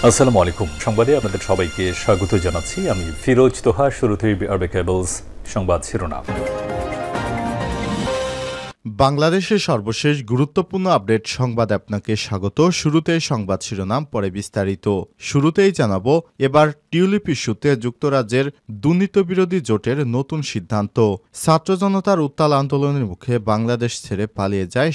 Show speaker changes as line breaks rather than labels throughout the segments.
আসসালামু আলাইকুম। সংবাদে আপনাদের সবাইকে স্বাগত জানাচ্ছি। আমি ফিরোজ তোহা। শুরুতেই আরবে কেবলস সংবাদ শিরোনাম।
বাংলাদেশের সর্বশেষ গুরুত্বপূর্ণ আপডেট সংবাদ আপনাকে স্বাগত। শুরুতেই সংবাদ শিরোনাম, পরে বিস্তারিত। শুরুতেই জানাবো, এবার টিউলিপ ইস্যুতে যুক্তরাজ্যের দুর্নীতিবিরোধী জোটের নতুন সিদ্ধান্ত। ছাত্র জনতার উত্তাল আন্দোলনের মুখে বাংলাদেশ ছেড়ে পালিয়ে যায়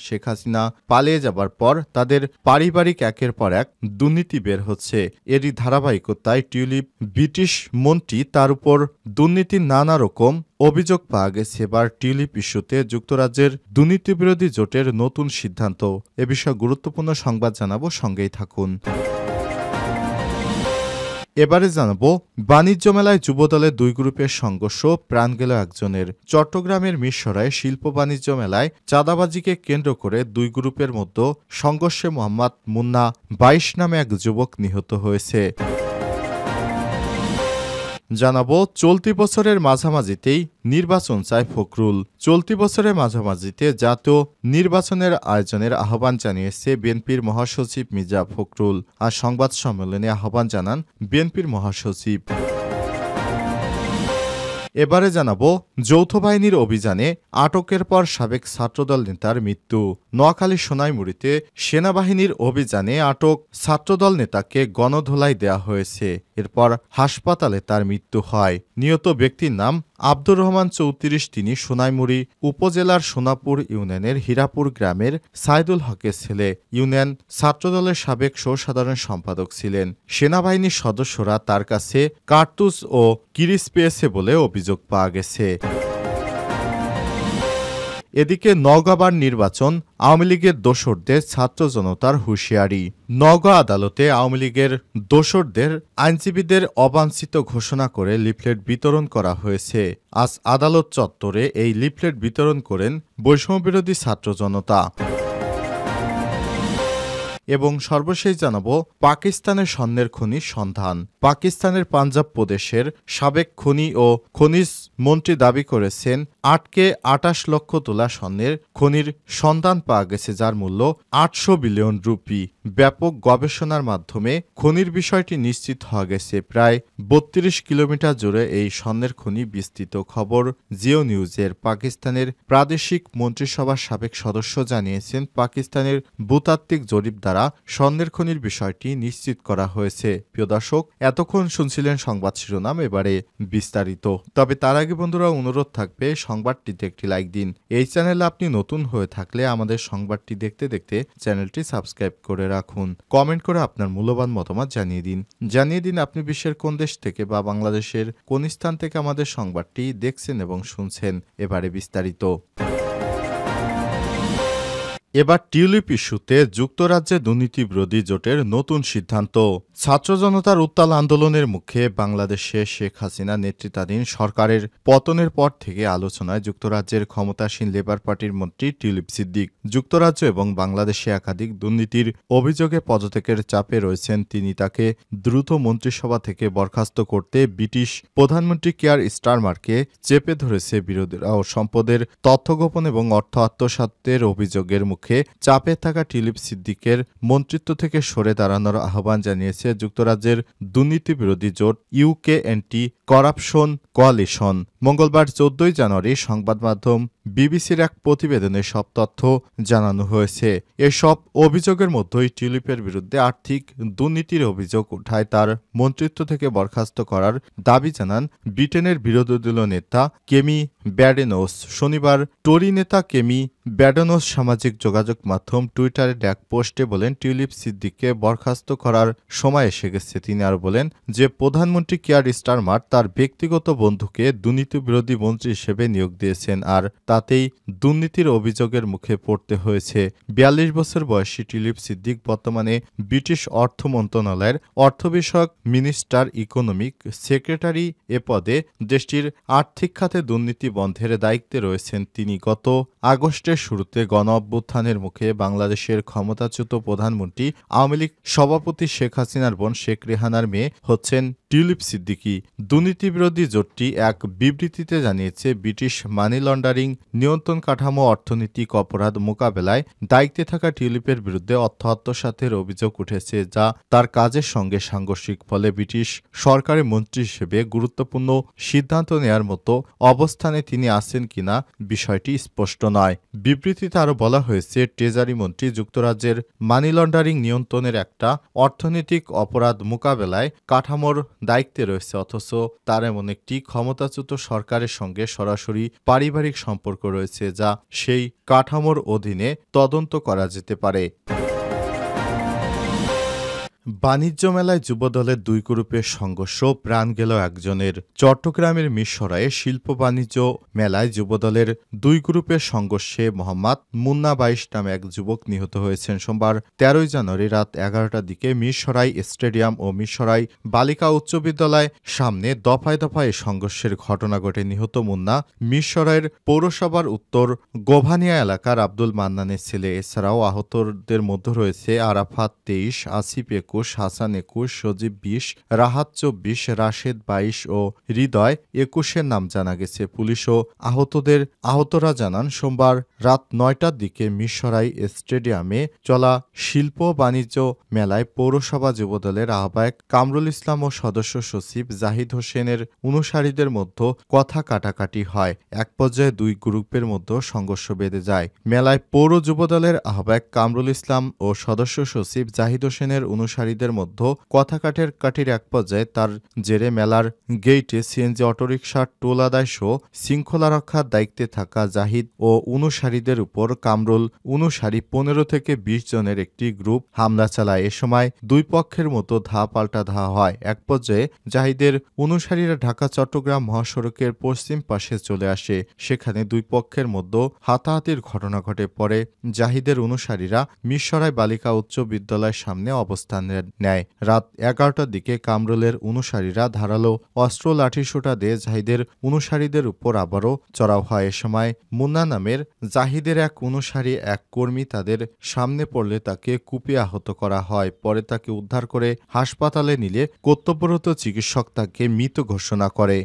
শেখ হাসিনা পালিয়ে যাবার পর তাদের পারিবারিক একের পর এক দুর্নীতি বের হচ্ছে। এরই ধারাবাহিকতায় টিউলিপ ব্রিটিশ মন্ত্রী তার উপর দুর্নীতির নানা রকম অভিযোগ পাওয়া গেছে। এবার টিউলিপ ইস্যুতে যুক্তরাজ্যের দুর্নীতিবিরোধী জোটের নতুন সিদ্ধান্ত। এ বিষয়ে গুরুত্বপূর্ণ সংবাদ জানাবো, সঙ্গেই থাকুন। এবারে জানাবো, বাণিজ্য মেলায় যুবদলের দুই গ্রুপের সংঘর্ষ, প্রাণ গেল একজনের। চট্টগ্রামের মিরসরাই শিল্প বাণিজ্য মেলায় চাঁদাবাজিকে কেন্দ্র করে দুই গ্রুপের মধ্যে সংঘর্ষে মোহাম্মদ মুন্না 22 নামে এক যুবক নিহত হয়েছে। জানাবো, চলতি বছরের মাঝামাঝিতেই নির্বাচন চায় ফখরুল। চলতি বছরের মাঝামাঝিতে জাতীয় নির্বাচনের আয়োজনের আহ্বান জানিয়েছে বিএনপির মহাসচিব মির্জা ফখরুল। আর সংবাদ সম্মেলনে আহ্বান জানান বিএনপির মহাসচিব। এবারে জানাবো, যৌথ বাহিনীর অভিযানে আটকের পর সাবেক ছাত্রদল নেতার মৃত্যু। নোয়াখালী সোনাইমুড়িতে সেনাবাহিনীর অভিযানে আটক ছাত্রদল নেতাকে গণধোলাই দেয়া হয়েছে। এরপর হাসপাতালে তার মৃত্যু হয়। নিহত ব্যক্তির নাম আব্দুর রহমান 34। তিনি সোনাইমুড়ি উপজেলার সোনাপুর ইউনিয়নের হীরাপুর গ্রামের সাইদুল হকের ছেলে। ইউনিয়ন ছাত্রদলের সাবেক সাধারণ সম্পাদক ছিলেন। সেনাবাহিনীর সদস্যরা তার কাছে কার্তুজ ও কিরিচ পেয়েছে বলে অভিযোগ পাওয়া গেছে। এদিকে নওগাঁবার নির্বাচন, আওয়ামী লীগের দোসরদের ছাত্র জনতার হুঁশিয়ারি। নওগাঁ আদালতে আওয়ামী লীগের দোসরদের আইনজীবীদের অবাঞ্ছিত ঘোষণা করে লিফলেট বিতরণ করা হয়েছে। আজ আদালত চত্বরে এই লিফলেট বিতরণ করেন বৈষম্যবিরোধী ছাত্র জনতা। এবং সর্বশেষ জানাবো, পাকিস্তানের স্বর্ণের খনির সন্ধান। পাকিস্তানের পাঞ্জাব প্রদেশের সাবেক খনি ও খনিজ মন্ত্রী দাবি করেছেন আটকে 28 লক্ষ তোলা স্বর্ণের খনির সন্ধান পাওয়া গেছে, যার মূল্য 800 বিলিয়ন রুপি। ব্যাপক গবেষণার মাধ্যমে খনির বিষয়টি নিশ্চিত হওয়া গেছে। প্রায় 32 কিলোমিটার জুড়ে এই স্বর্ণের খনি বিস্তৃত। খবর জিও নিউজের। পাকিস্তানের প্রাদেশিক মন্ত্রিসভার সাবেক সদস্য জানিয়েছেন পাকিস্তানের ভূতাত্ত্বিক জরিপ দ্বারা স্বর্ণের খনির বিষয়টি নিশ্চিত করা হয়েছে। প্রিয় দর্শক, এতক্ষণ শুনছিলেন সংবাদ শিরোনাম, এবারে বিস্তারিত। তবে তার আগে বন্ধুরা, অনুরোধ থাকবে সংবাদটিতে একটি লাইক দিন। এই চ্যানেলে আপনি নতুন হয়ে থাকলে আমাদের সংবাদটি দেখতে দেখতে চ্যানেলটি সাবস্ক্রাইব করে রাখুন। কমেন্ট করে আপনার মূল্যবান মতামত জানিয়ে দিন আপনি বিশ্বের কোন দেশ থেকে বা বাংলাদেশের কোন স্থান থেকে আমাদের সংবাদটি দেখছেন এবং শুনছেন। এবারে বিস্তারিত। এবার টিউলিপ ইস্যুতে যুক্তরাজ্যে দুর্নীতিবিরোধী জোটের নতুন সিদ্ধান্ত। ছাত্র জনতার উত্তাল আন্দোলনের মুখে বাংলাদেশে শেখ হাসিনা নেতৃত্বাধীন সরকারের পতনের পর থেকে আলোচনায় যুক্তরাজ্যের ক্ষমতাসীন লেবার পার্টির মন্ত্রী টিউলিপ সিদ্দিক। যুক্তরাজ্য এবং বাংলাদেশে একাধিক দুর্নীতির অভিযোগে পদত্যাগের চাপে রয়েছেন তিনি। তাকে দ্রুত মন্ত্রিসভা থেকে বরখাস্ত করতে ব্রিটিশ প্রধানমন্ত্রী কিয়ার স্টারমারকে চেপে ধরেছে বিরোধীরা ও সম্পদের তথ্য গোপন এবং অর্থ আত্মসাতের অভিযোগের মুখে চাপে থাকা টিউলিপ সিদ্দিকের মন্ত্রিত্ব থেকে সরে দাঁড়ানোর আহ্বান জানিয়েছে যুক্তরাজ্যের দুর্নীতি বিরোধী জোট ইউকে অ্যান্টি করাপশন কোয়ালিশন। মঙ্গলবার 14 জানুয়ারি সংবাদ মাধ্যম বিবিসির এক প্রতিবেদনে সব তথ্য জানানো হয়েছে। এসব অভিযোগের মধ্যেই টিউলিপের বিরুদ্ধে আর্থিক দুর্নীতির অভিযোগ উঠায় তার মন্ত্রিত্ব থেকে বরখাস্ত করার দাবি জানান ব্রিটেনের বিরোধী দলীয় নেতা কেমি ব্যাডেনোস। শনিবার টরি নেতা কেমি ব্যাডেনোস সামাজিক যোগাযোগ মাধ্যম টুইটারে এক পোস্টে বলেন, টিউলিপ সিদ্দিককে বরখাস্ত করার সময় এসে গেছে। তিনি আরও বলেন যে প্রধানমন্ত্রী কিয়ার স্টারমার তার ব্যক্তিগত বন্ধুকে দুর্নীতি বিরোধী মন্ত্রী হিসেবে নিয়োগ দিয়েছেন, আর তাতেই দুর্নীতির অভিযোগের মুখে পড়তে হয়েছে। 42 বছর বয়সী টিউলিপ সিদ্দিক বর্তমানে ব্রিটিশ অর্থ মন্ত্রণালয়ের অর্থ বিষয়ক মিনিস্টার ইকোনমিক সেক্রেটারি এ পদে দেশটির আর্থিক খাতে দুর্নীতি বন্ধের দায়িত্বে রয়েছেন তিনি। গত আগস্টের শুরুতে গণ অভ্যুত্থানের মুখে বাংলাদেশের ক্ষমতাচ্যুত প্রধানমন্ত্রী আওয়ামী লীগ সভাপতি শেখ হাসিনার বোন শেখ রেহানার মেয়ে হচ্ছেন টিউলিপ সিদ্দিকী। দুর্নীতিবিরোধী জোটটি এক বিবৃতি বিবৃতিতে জানিয়েছে ব্রিটিশ মানি লন্ডারিং নিয়ন্ত্রণ কাঠামো অর্থনৈতিক অপরাধ মোকাবেলায় দায়িত্বে থাকা টিউলিপের বিরুদ্ধে অর্থ আত্মসাতের অভিযোগ উঠেছে, যা তার কাজের সঙ্গে সাংঘর্ষিক। ফলে ব্রিটিশ সরকারের মন্ত্রী হিসেবে গুরুত্বপূর্ণ সিদ্ধান্ত নেয়ার মতো অবস্থানে তিনি আছেন কিনা বিষয়টি স্পষ্ট নয়। বিবৃতিতে আরও বলা হয়েছে, ট্রেজারি মন্ত্রী যুক্তরাজ্যের মানি লন্ডারিং নিয়ন্ত্রণের একটা অর্থনৈতিক অপরাধ মোকাবেলায় কাঠামোর দায়িত্বে রয়েছে, অথচ তার এমন একটি ক্ষমতাচ্যুত সরকারের সঙ্গে সরাসরি পারিবারিক সম্পর্ক রয়েছে, যা সেই কাঠামোর অধীনে তদন্ত করা যেতে পারে। বাণিজ্য মেলায় যুবদলের দুই গ্রুপের সংঘর্ষ, প্রাণ গেল একজনের। চট্টগ্রামের মিরসরাইয়ে শিল্প বাণিজ্য মেলায় যুবদলের দুই গ্রুপের সংঘর্ষে মোহাম্মদ মুন্না 22 নামে এক যুবক নিহত হয়েছেন। সোমবার 13 জানুয়ারি রাত 11টার দিকে মিরসরাই স্টেডিয়াম ও মিরসরাই বালিকা উচ্চ বিদ্যালয় সামনে দফায় দফায় সংঘর্ষের ঘটনা ঘটে। নিহত মুন্না মিরসরাইয়ের পৌরসভার উত্তর গোভানিয়া এলাকার আব্দুল মান্নানের ছেলে। এছাড়াও আহতদের মধ্যে রয়েছে আরাফাত 23, আসিফ 21, হাসান 21, সজীব 20, রাহাত 24, রাশেদ 22 ও হৃদয় 21-এর নাম জানা গেছে। পুলিশ ও আহতরা জানান, সোমবার রাত 9টার দিকে মিরসরাই স্টেডিয়ামে চলা শিল্প বাণিজ্য মেলায় পৌরসভা যুবদলের আহ্বায়ক কামরুল ইসলাম ও সদস্য সচিব জাহিদ হোসেনের অনুসারীদের মধ্যে কথা কাটাকাটি হয়। এক পর্যায়ে দুই গ্রুপের মধ্যে সংঘর্ষ বেঁধে যায়। মেলায় পৌর যুবদলের আহ্বায়ক কামরুল ইসলাম ও সদস্য সচিব জাহিদ হোসেনের অনুসারীদের মধ্যে কথা কাটির এক পর্যায়ে তার জেরে মেলার গেইটে সিএনজি অটোরিকশার টোল আদায় সহ শৃঙ্খলা রক্ষার দায়িত্বে থাকা জাহিদ ও অনুসারীদের উপর কামরুল অনুসারী 15 থেকে 20 জনের একটি গ্রুপ হামলা চালায়। এ সময় দুই পক্ষের মতো পাল্টা ধাওয়া হয়। এক পর্যায়ে জাহিদের অনুসারীরা ঢাকা চট্টগ্রাম মহাসড়কের পশ্চিম পাশে চলে আসে। সেখানে দুই পক্ষের মধ্যে হাতাহাতির ঘটনা ঘটে। পরে জাহিদের অনুসারীরা মিরসরাই বালিকা উচ্চ বিদ্যালয়ের সামনে অবস্থান নেয়। রাত 11টার দিকে কামরুলের অনুসারীরা ধারালো অস্ত্র লাঠিসোঁটা দিয়ে জাহিদের অনুসারীদের উপর আবারও চড়াও হয়। এ সময় মুন্না নামের জাহিদের এক অনুসারী এক কর্মী তাদের সামনে পড়লে তাকে কুপিয়ে আহত করা হয়। পরে তাকে উদ্ধার করে হাসপাতালে নিলে কর্তব্যরত চিকিৎসক তাকে মৃত ঘোষণা করে।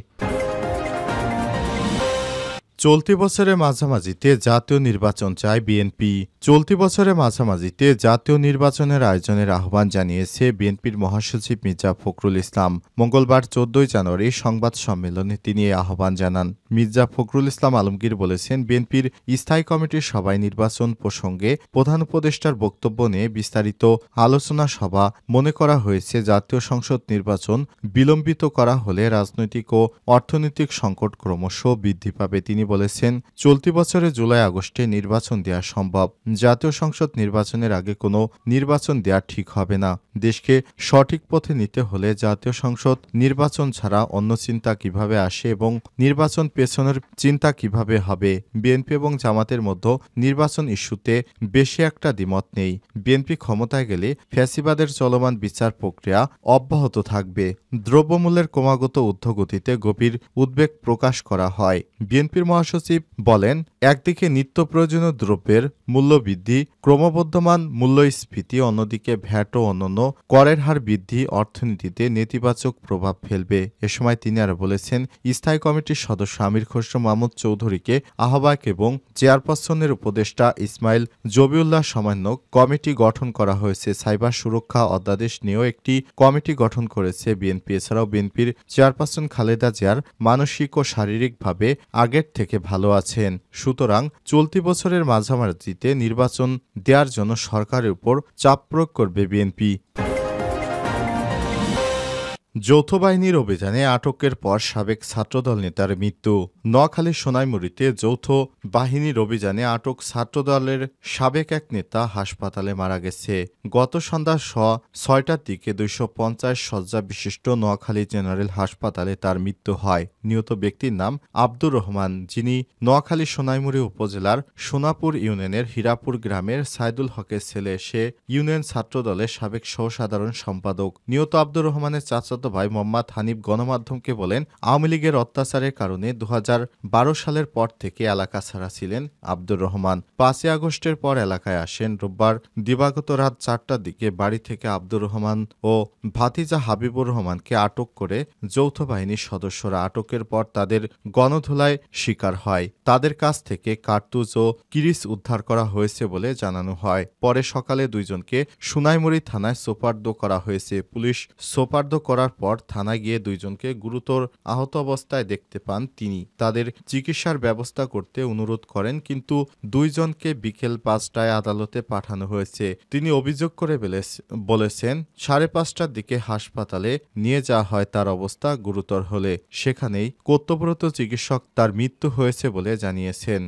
চলতি বছরের মাঝামাঝিতে জাতীয় নির্বাচন চায় বিএনপি। চলতি বছরের মাঝামাঝিতে জাতীয় নির্বাচনের আয়োজনের আহ্বান জানিয়েছে বিএনপির মহাসচিব মির্জা ফখরুল ইসলাম। মঙ্গলবার 14 জানুয়ারি সংবাদ সম্মেলনে তিনি এই আহ্বান জানান। মির্জা ফখরুল ইসলাম আলমগীর বলেছেন, বিএনপির স্থায়ী কমিটির সভায় নির্বাচন প্রসঙ্গে প্রধান উপদেষ্টার বক্তব্য নিয়ে বিস্তারিত আলোচনা সভা মনে করা হয়েছে। জাতীয় সংসদ নির্বাচন বিলম্বিত করা হলে রাজনৈতিক ও অর্থনৈতিক সংকট ক্রমশ বৃদ্ধি পাবে। তিনি বলেছেন, চলতি বছরে জুলাই আগস্টে নির্বাচন দেওয়া সম্ভব। জাতীয় সংসদ নির্বাচনের আগে কোনো নির্বাচন দেওয়া ঠিক হবে না। দেশকে সঠিক পথে নিতে হলে জাতীয় সংসদ নির্বাচন ছাড়া অন্য চিন্তা কিভাবে আসে এবং নির্বাচন পেছনের চিন্তা কিভাবে হবে। বিএনপি এবং জামাতের মধ্যে নির্বাচন ইস্যুতে বেশি একটা দ্বিমত নেই। বিএনপি ক্ষমতায় গেলে ফ্যাসিবাদের চলমান বিচার প্রক্রিয়া অব্যাহত থাকবে। দ্রব্যমূল্যের ক্রমাগত ঊর্ধ্বগতিতে গভীর উদ্বেগ প্রকাশ করা হয়। বিএনপির মহাসচিব বলেন, একদিকে নিত্য প্রয়োজনীয় দ্রব্যের মূল্য বৃদ্ধি, ক্রমবর্ধমান মূল্যস্ফীতি, অন্যদিকে ভ্যাট ও অন্যান্য করের হার বৃদ্ধি অর্থনীতিতে নেতিবাচক প্রভাব ফেলবে। এ সময় তিনি আরও বলেছেন, স্থায়ী কমিটির সদস্য আমির খসরু মাহমুদ চৌধুরীকে আহ্বায়ক এবং চেয়ারপারসনের উপদেষ্টা ইসমাইল জবিউল্লাহ সমন্বয়ক কমিটি গঠন করা হয়েছে। সাইবার সুরক্ষা অধ্যাদেশ নিয়েও একটি কমিটি গঠন করেছে বিএনপি। এছাড়াও বিএনপির চেয়ারপারসন খালেদা জিয়ার মানসিক ও শারীরিকভাবে আগের থেকে ভালো আছেন। সুতরাং চলতি বছরের মাঝামাঝিতে নির্বাচন দেওয়ার জন্য সরকারের উপর চাপ প্রয়োগ করবে বিএনপি। যৌথ বাহিনীর অভিযানে আটকের পর সাবেক ছাত্রদল নেতার মৃত্যু। নোয়াখালীর সোনাইমুড়িতে যৌথ বাহিনীর অভিযানে আটক ছাত্রদলের সাবেক এক নেতা হাসপাতালে মারা গেছে। গত সন্ধ্যা 6টার দিকে 250 শয্যা বিশিষ্ট নোয়াখালী জেনারেল হাসপাতালে তার মৃত্যু হয়। নিহত ব্যক্তির নাম আব্দুর রহমান, যিনি নোয়াখালী সোনাইমুড়ি উপজেলার সোনাপুর ইউনিয়নের হীরাপুর গ্রামের সাইদুল হকের ছেলে। সে ইউনিয়ন ছাত্রদলের সাবেক সহসাধারণ সম্পাদক। নিহত আব্দুর রহমানের চাচাতো চাচাতো ভাই মোহাম্মদ হানিফ গণমাধ্যমকে বলেন, আওয়ামী লীগের অত্যাচারের কারণে 2012 সালের পর থেকে এলাকা ছাড়া ছিলেন আব্দুর রহমান। 5ই আগস্টের পর এলাকায় আসেন। রোববার দিবাগত রাত 4টার দিকে বাড়ি থেকে আব্দুর রহমান ও ভাতিজা হাবিবুর রহমানকে আটক করে যৌথ বাহিনীর সদস্যরা। আটকের পর তাদের গণধোলায় শিকার হয়। তাদের কাছ থেকে কার্তুজ ও কিরিচ উদ্ধার করা হয়েছে বলে জানানো হয়। পরে সকালে দুইজনকে সোনাইমুড়ি থানায় সোপর্দ করা হয়েছে। পুলিশ সোপর্দ করার পর থানায় গিয়ে দুইজনকে গুরুতর আহত অবস্থায় দেখতে পান তিনি। তাদের চিকিৎসার ব্যবস্থা করতে অনুরোধ করেন, কিন্তু দুইজনকে বিকেল 5টায় আদালতে পাঠানো হয়েছে। তিনি অভিযোগ করে বলেছেন, 5:30টার দিকে হাসপাতালে নিয়ে যাওয়া হয়। তার অবস্থা গুরুতর হলে সেখানেই কর্তব্যরত চিকিৎসক তার মৃত্যু হয়েছে বলে জানিয়েছেন।